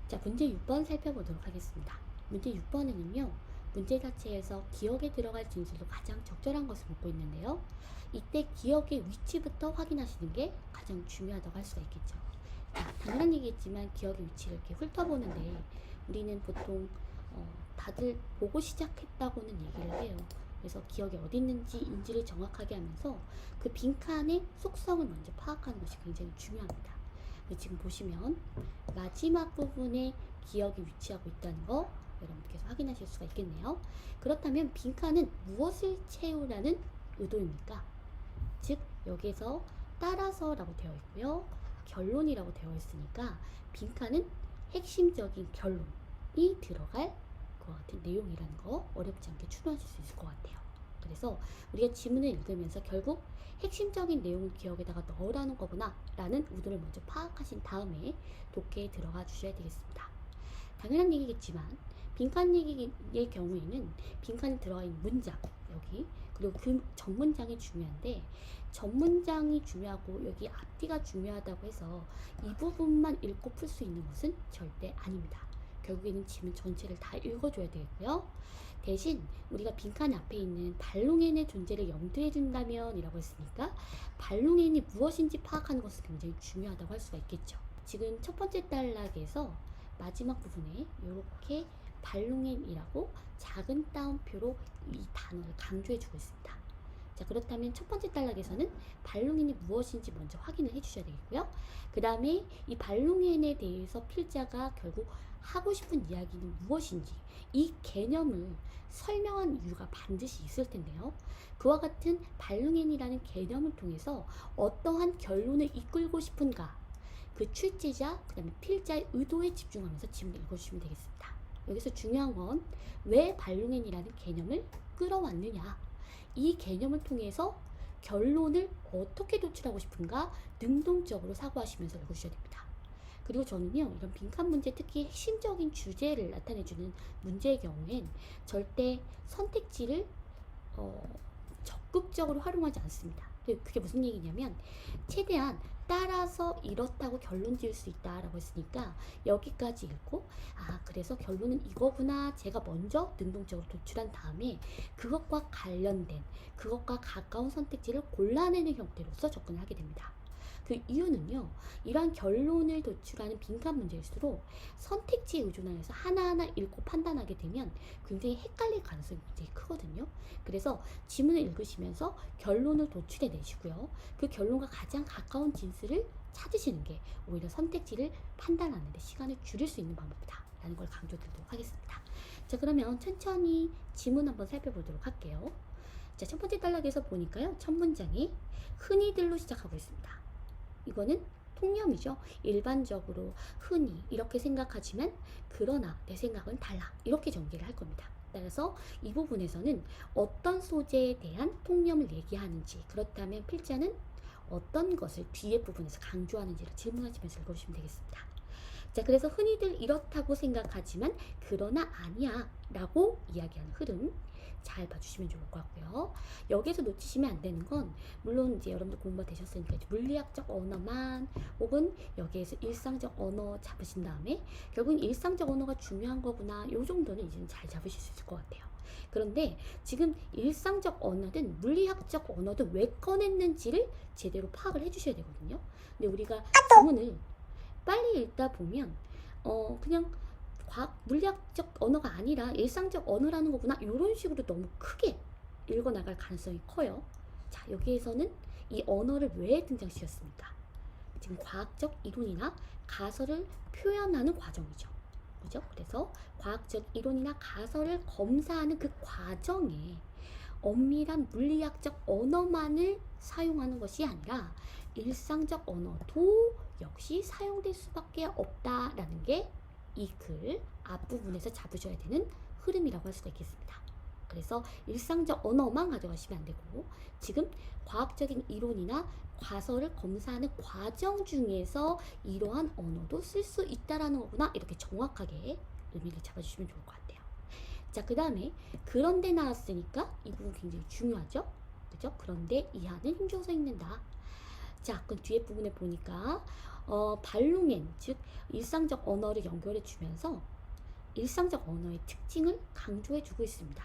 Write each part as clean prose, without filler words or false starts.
자, 문제 6번 살펴보도록 하겠습니다. 문제 6번에는요, 문제 자체에서 기억에 들어갈 진술도 가장 적절한 것을 묻고 있는데요. 이때 기억의 위치부터 확인하시는 게 가장 중요하다고 할 수가 있겠죠. 자, 당연한 얘기겠지만 기억의 위치를 이렇게 훑어보는데 우리는 보통 다들 보고 시작했다고는 얘기를 해요. 그래서 기억이 어디 있는지 인지를 정확하게 하면서 그 빈칸의 속성을 먼저 파악하는 것이 굉장히 중요합니다. 지금 보시면 마지막 부분에 기억이 위치하고 있다는 거 여러분께서 확인하실 수가 있겠네요. 그렇다면 빈칸은 무엇을 채우라는 의도입니까? 즉 여기에서 따라서 라고 되어 있고요, 결론이라고 되어 있으니까 빈칸은 핵심적인 결론이 들어갈 것 같은 내용이라는 거 어렵지 않게 추론하실 수 있을 것 같아요. 그래서 우리가 지문을 읽으면서 결국 핵심적인 내용을 기억에다가 넣으라는 거구나 라는 의도를 먼저 파악하신 다음에 독해에 들어가 주셔야 되겠습니다. 당연한 얘기겠지만 빈칸 얘기의 경우에는 빈칸에 들어가 있는 문장 여기, 그리고 그 전문장이 중요한데 전문장이 중요하고 여기 앞뒤가 중요하다고 해서 이 부분만 읽고 풀 수 있는 것은 절대 아닙니다. 결국에는 지문 전체를 다 읽어줘야 되겠고요. 대신 우리가 빈칸 앞에 있는 반롱엔의 존재를 염두에 둔다면 이라고 했으니까 반롱엔이 무엇인지 파악하는 것은 굉장히 중요하다고 할 수가 있겠죠. 지금 첫 번째 단락에서 마지막 부분에 이렇게 반롱엔이라고 작은 따옴표로 이 단어를 강조해 주고 있습니다. 자, 그렇다면 첫 번째 단락에서는 반롱엔이 무엇인지 먼저 확인을 해 주셔야 되겠고요. 그 다음에 이 반롱엔에 대해서 필자가 결국 하고 싶은 이야기는 무엇인지 이 개념을 설명한 이유가 반드시 있을 텐데요. 그와 같은 반롱엔이라는 개념을 통해서 어떠한 결론을 이끌고 싶은가, 그 출제자, 그 다음에 필자의 의도에 집중하면서 지문을 읽어주시면 되겠습니다. 여기서 중요한 건 왜 반롱엔이라는 개념을 끌어왔느냐, 이 개념을 통해서 결론을 어떻게 도출하고 싶은가 능동적으로 사고하시면서 읽으셔야 됩니다. 그리고 저는요, 이런 빈칸 문제, 특히 핵심적인 주제를 나타내주는 문제의 경우엔 절대 선택지를 적극적으로 활용하지 않습니다. 그게 무슨 얘기냐면 최대한 따라서 이렇다고 결론 지을 수 있다라고 했으니까 여기까지 읽고 그래서 결론은 이거구나 제가 먼저 능동적으로 도출한 다음에 그것과 관련된 그것과 가까운 선택지를 골라내는 형태로서 접근을 하게 됩니다. 그 이유는요, 이러한 결론을 도출하는 빈칸 문제일수록 선택지에 의존하여서 하나하나 읽고 판단하게 되면 굉장히 헷갈릴 가능성이 굉장히 크거든요. 그래서 지문을 읽으시면서 결론을 도출해 내시고요, 그 결론과 가장 가까운 진술을 찾으시는 게 오히려 선택지를 판단하는 데 시간을 줄일 수 있는 방법이다 라는 걸 강조드리도록 하겠습니다. 자, 그러면 천천히 지문 한번 살펴보도록 할게요. 자, 첫 번째 단락에서 보니까요, 첫 문장이 흔히들로 시작하고 있습니다. 이거는 통념이죠. 일반적으로 흔히 이렇게 생각하지만 그러나 내 생각은 달라, 이렇게 전개를 할 겁니다. 따라서 이 부분에서는 어떤 소재에 대한 통념을 얘기하는지, 그렇다면 필자는 어떤 것을 뒤에 부분에서 강조하는지를 질문하시면서 읽어주시면 되겠습니다. 자, 그래서 흔히들 이렇다고 생각하지만 그러나 아니야 라고 이야기하는 흐름 잘 봐주시면 좋을 것 같고요. 여기에서 놓치시면 안 되는 건, 물론 이제 여러분들 공부가 되셨으니까 이제 물리학적 언어만 혹은 여기에서 일상적 언어 잡으신 다음에 결국은 일상적 언어가 중요한 거구나, 요 정도는 이제 잘 잡으실 수 있을 것 같아요. 그런데 지금 일상적 언어든 물리학적 언어든 왜 꺼냈는지를 제대로 파악을 해주셔야 되거든요. 근데 우리가 지문을 빨리 읽다 보면 그냥 과학 물리학적 언어가 아니라 일상적 언어라는 거구나, 이런 식으로 너무 크게 읽어 나갈 가능성이 커요. 자, 여기에서는 이 언어를 왜 등장시켰습니까? 지금 과학적 이론이나 가설을 표현하는 과정이죠. 그죠? 그래서 과학적 이론이나 가설을 검사하는 그 과정에 엄밀한 물리학적 언어만을 사용하는 것이 아니라 일상적 언어도 역시 사용될 수밖에 없다라는 게 이 글 앞부분에서 잡으셔야 되는 흐름이라고 할 수가 있겠습니다. 그래서 일상적 언어만 가져가시면 안 되고 지금 과학적인 이론이나 과설을 검사하는 과정 중에서 이러한 언어도 쓸 수 있다라는 거구나, 이렇게 정확하게 의미를 잡아주시면 좋을 것 같아요. 자, 그 다음에 그런데 나왔으니까 이 부분 굉장히 중요하죠. 그죠? 그런데 이하는 힘줘서 읽는다. 자, 그 뒤에 부분에 보니까 발롱엔, 즉 일상적 언어를 연결해 주면서 일상적 언어의 특징을 강조해 주고 있습니다.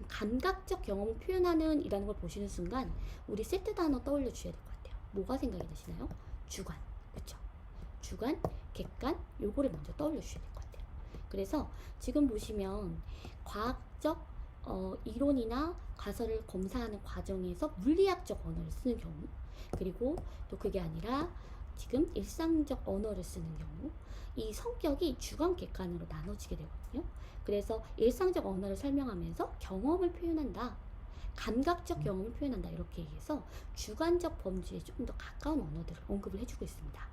감각적 경험을 표현하는 이라는 걸 보시는 순간 우리 세트 단어 떠올려 주셔야 될 것 같아요. 뭐가 생각이 나시나요? 주관, 그렇죠? 주관, 객관, 요거를 먼저 떠올려 주셔야 될 것 같아요. 그래서 지금 보시면 과학적 이론이나 가설을 검사하는 과정에서 물리학적 언어를 쓰는 경우, 그리고 또 그게 아니라 지금 일상적 언어를 쓰는 경우, 이 성격이 주관, 객관으로 나눠지게 되거든요. 그래서 일상적 언어를 설명하면서 경험을 표현한다, 감각적 경험을 표현한다, 이렇게 얘기해서 주관적 범주에 조금 더 가까운 언어들을 언급을 해주고 있습니다.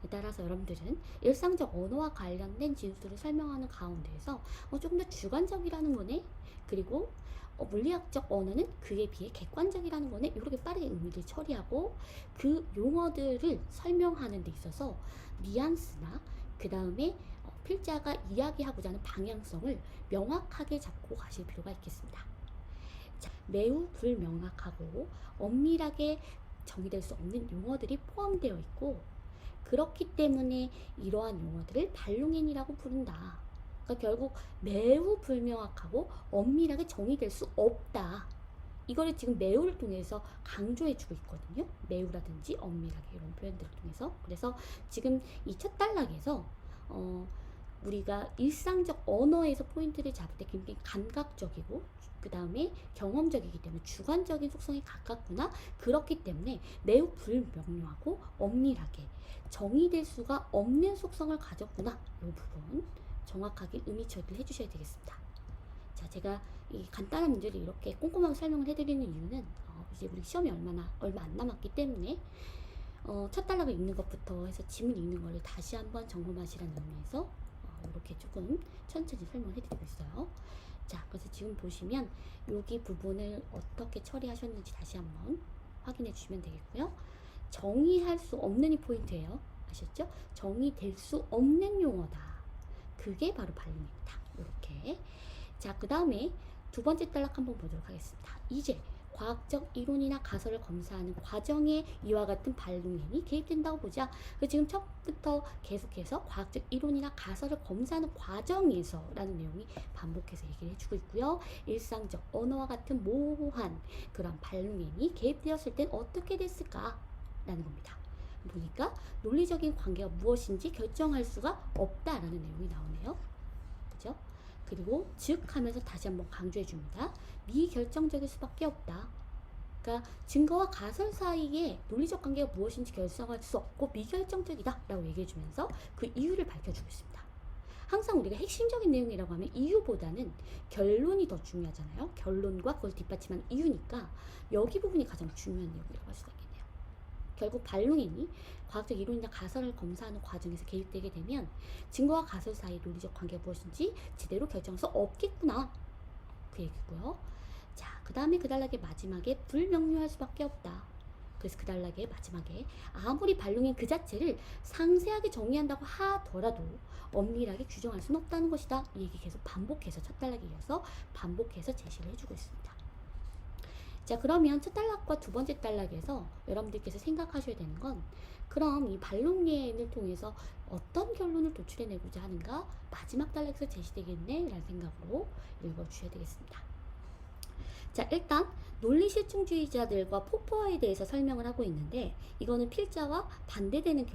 따라서 여러분들은 일상적 언어와 관련된 진술을 설명하는 가운데에서 조금 더 주관적이라는 거네, 그리고 물리학적 언어는 그에 비해 객관적이라는 거네, 이렇게 빠르게 의미를 처리하고 그 용어들을 설명하는 데 있어서 뉘앙스나 그 다음에 필자가 이야기하고자 하는 방향성을 명확하게 잡고 가실 필요가 있겠습니다. 자, 매우 불명확하고 엄밀하게 정의될 수 없는 용어들이 포함되어 있고, 그렇기 때문에 이러한 용어들을 발롱엔이라고 부른다. 그러니까 결국 매우 불명확하고 엄밀하게 정의될 수 없다. 이거를 지금 매우를 통해서 강조해주고 있거든요. 매우라든지 엄밀하게 이런 표현들을 통해서. 그래서 지금 이 첫 단락에서 우리가 일상적 언어에서 포인트를 잡을 때 굉장히 감각적이고 그 다음에 경험적이기 때문에 주관적인 속성에 가깝구나. 그렇기 때문에 매우 불명료하고 엄밀하게 정의될 수가 없는 속성을 가졌구나. 이 부분 정확하게 의미 처리를 해주셔야 되겠습니다. 자, 제가 이 간단한 문제를 이렇게 꼼꼼하게 설명을 해드리는 이유는 이제 우리 시험이 얼마 안 남았기 때문에 첫 단락을 읽는 것부터 해서 지문 읽는 거를 다시 한번 점검하시라는 의미에서 이렇게 조금 천천히 설명을 해드리고 있어요. 자, 그래서 지금 보시면 여기 부분을 어떻게 처리하셨는지 다시 한번 확인해 주시면 되겠고요. 정의할 수 없는 이 포인트예요. 아셨죠? 정의될 수 없는 용어다. 그게 바로 발음입니다. 이렇게. 자, 그 다음에 두 번째 단락 한번 보도록 하겠습니다. 이제 과학적 이론이나 가설을 검사하는 과정에 이와 같은 발롱엔이 개입된다고 보자. 지금 처음부터 계속해서 과학적 이론이나 가설을 검사하는 과정에서 라는 내용이 반복해서 얘기를 해주고 있고요. 일상적 언어와 같은 모호한 그런 발롱엔이 개입되었을 땐 어떻게 됐을까? 라는 겁니다. 보니까 논리적인 관계가 무엇인지 결정할 수가 없다라는 내용이 나오네요. 그죠? 그리고 즉 하면서 다시 한번 강조해 줍니다. 미결정적일 수밖에 없다. 그러니까 증거와 가설 사이에 논리적 관계가 무엇인지 결정할 수 없고 미결정적이다 라고 얘기해 주면서 그 이유를 밝혀주고 있습니다. 항상 우리가 핵심적인 내용이라고 하면 이유보다는 결론이 더 중요하잖아요. 결론과 그걸 뒷받침하는 이유니까 여기 부분이 가장 중요한 내용이라고 할 수가 있겠네요. 결국 발롱엔이 과학적 이론이나 가설을 검사하는 과정에서 개입되게 되면 증거와 가설 사이의 논리적 관계가 무엇인지 제대로 결정할 수 없겠구나. 그 얘기고요. 자, 그 다음에 그 단락의 마지막에 불명료할 수밖에 없다. 그래서 그 단락의 마지막에 아무리 발롱엔 그 자체를 상세하게 정의한다고 하더라도 엄밀하게 규정할 수는 없다는 것이다. 이 얘기 계속 반복해서 첫 단락에 이어서 반복해서 제시를 해주고 있습니다. 자, 그러면 첫 단락과 두 번째 단락에서 여러분들께서 생각하셔야 되는 건 그럼 이 발롱엔을 통해서 어떤 결론을 도출해내고자 하는가 마지막 단락에서 제시되겠네 라는 생각으로 읽어주셔야 되겠습니다. 자, 일단 논리 실증주의자들과 포퍼에 대해서 설명을 하고 있는데 이거는 필자와 반대되는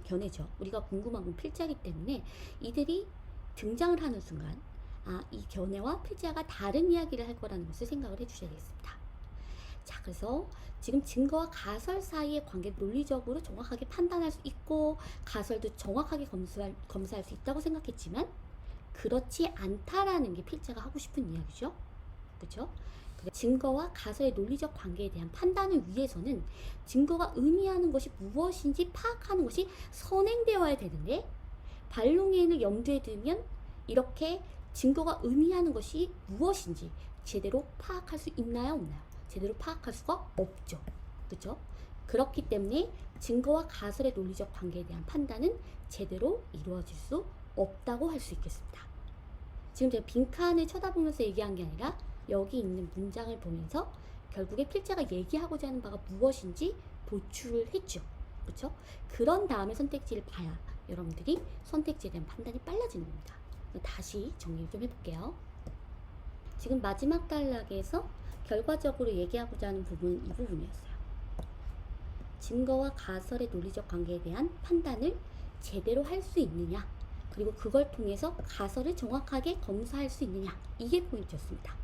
견해죠. 우리가 궁금한 건 필자이기 때문에 이들이 등장을 하는 순간 이 견해와 필자가 다른 이야기를 할 거라는 것을 생각을 해주셔야 되겠습니다. 자, 그래서 지금 증거와 가설 사이의 관계를 논리적으로 정확하게 판단할 수 있고 가설도 정확하게 검사할 수 있다고 생각했지만 그렇지 않다라는 게 필자가 하고 싶은 이야기죠. 그렇죠? 증거와 가설의 논리적 관계에 대한 판단을 위해서는 증거가 의미하는 것이 무엇인지 파악하는 것이 선행되어야 되는데 발롱엔을 염두에 두면 이렇게 증거가 의미하는 것이 무엇인지 제대로 파악할 수 있나요? 없나요? 제대로 파악할 수가 없죠. 그렇죠? 그렇기 때문에 증거와 가설의 논리적 관계에 대한 판단은 제대로 이루어질 수 없다고 할 수 있겠습니다. 지금 제가 빈칸을 쳐다보면서 얘기한 게 아니라 여기 있는 문장을 보면서 결국에 필자가 얘기하고자 하는 바가 무엇인지 도출을 했죠. 그렇죠? 그런 다음에 선택지를 봐야 여러분들이 선택지에 대한 판단이 빨라지는 겁니다. 다시 정리 좀 해볼게요. 지금 마지막 단락에서 결과적으로 얘기하고자 하는 부분은 이 부분이었어요. 증거와 가설의 논리적 관계에 대한 판단을 제대로 할 수 있느냐, 그리고 그걸 통해서 가설을 정확하게 검사할 수 있느냐, 이게 포인트였습니다.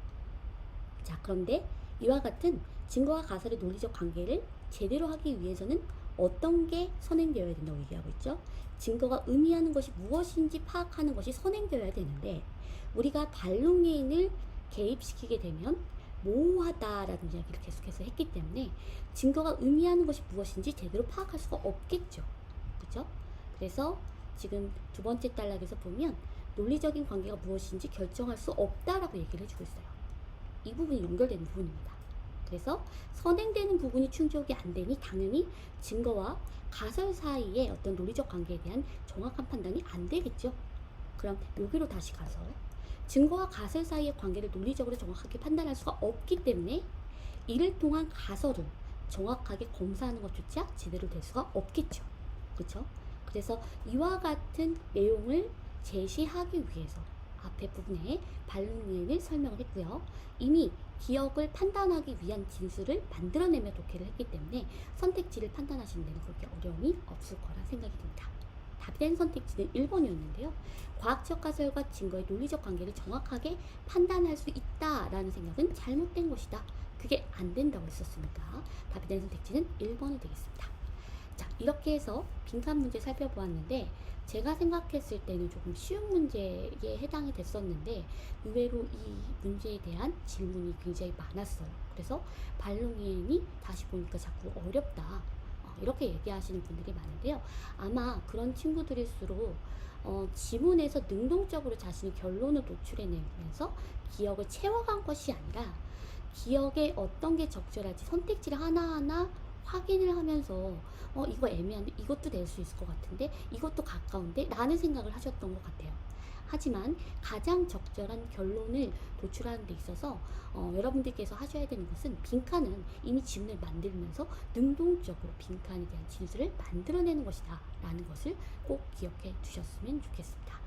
자, 그런데 이와 같은 증거와 가설의 논리적 관계를 제대로 하기 위해서는 어떤 게 선행되어야 된다고 얘기하고 있죠? 증거가 의미하는 것이 무엇인지 파악하는 것이 선행되어야 되는데, 우리가 반론예인을 개입시키게 되면 모호하다라는 이야기를 계속해서 했기 때문에 증거가 의미하는 것이 무엇인지 제대로 파악할 수가 없겠죠. 그죠? 그래서 지금 두 번째 단락에서 보면 논리적인 관계가 무엇인지 결정할 수 없다라고 얘기를 해주고 있어요. 이 부분이 연결되는 부분입니다. 그래서 선행되는 부분이 충족이 안 되니 당연히 증거와 가설 사이의 어떤 논리적 관계에 대한 정확한 판단이 안 되겠죠. 그럼 여기로 다시 가서 증거와 가설 사이의 관계를 논리적으로 정확하게 판단할 수가 없기 때문에 이를 통한 가설을 정확하게 검사하는 것조차 제대로 될 수가 없겠죠. 그렇죠? 그래서 이와 같은 내용을 제시하기 위해서 앞에 부분에 반론예인을 설명을 했고요. 이미 기억을 판단하기 위한 진술을 만들어내며 독해를 했기 때문에 선택지를 판단하시는 데는 그렇게 어려움이 없을 거라 생각이 듭니다. 답이 된 선택지는 1번이었는데요. 과학적 가설과 증거의 논리적 관계를 정확하게 판단할 수 있다라는 생각은 잘못된 것이다. 그게 안 된다고 했었으니까 답이 된 선택지는 1번이 되겠습니다. 자, 이렇게 해서 빈칸 문제 살펴보았는데 제가 생각했을 때는 조금 쉬운 문제에 해당이 됐었는데 의외로 이 문제에 대한 질문이 굉장히 많았어요. 그래서 반론예인이 다시 보니까 자꾸 어렵다, 이렇게 얘기하시는 분들이 많은데요. 아마 그런 친구들일수록 지문에서 능동적으로 자신의 결론을 도출해내면서 기억을 채워간 것이 아니라 기억에 어떤 게 적절할지 선택지를 하나하나 확인을 하면서 이거 애매한데 이것도 낼 수 있을 것 같은데 이것도 가까운데 라는 생각을 하셨던 것 같아요. 하지만 가장 적절한 결론을 도출하는 데 있어서 여러분들께서 하셔야 되는 것은 빈칸은 이미 지문을 만들면서 능동적으로 빈칸에 대한 진술을 만들어내는 것이다 라는 것을 꼭 기억해 두셨으면 좋겠습니다.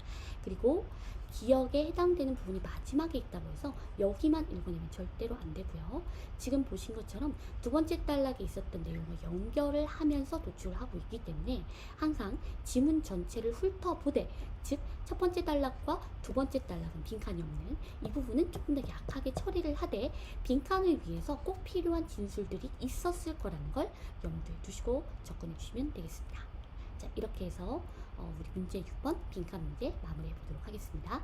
그리고 기억에 해당되는 부분이 마지막에 있다고 해서 여기만 읽어내면 절대로 안 되고요. 지금 보신 것처럼 두 번째 단락에 있었던 내용을 연결을 하면서 도출을 하고 있기 때문에 항상 지문 전체를 훑어보되, 즉 첫 번째 단락과 두 번째 단락은 빈칸이 없는 이 부분은 조금 더 약하게 처리를 하되 빈칸을 위해서 꼭 필요한 진술들이 있었을 거라는 걸 염두에 두시고 접근해 주시면 되겠습니다. 자, 이렇게 해서 우리 문제 6번 빈칸 문제 마무리해 보도록 하겠습니다.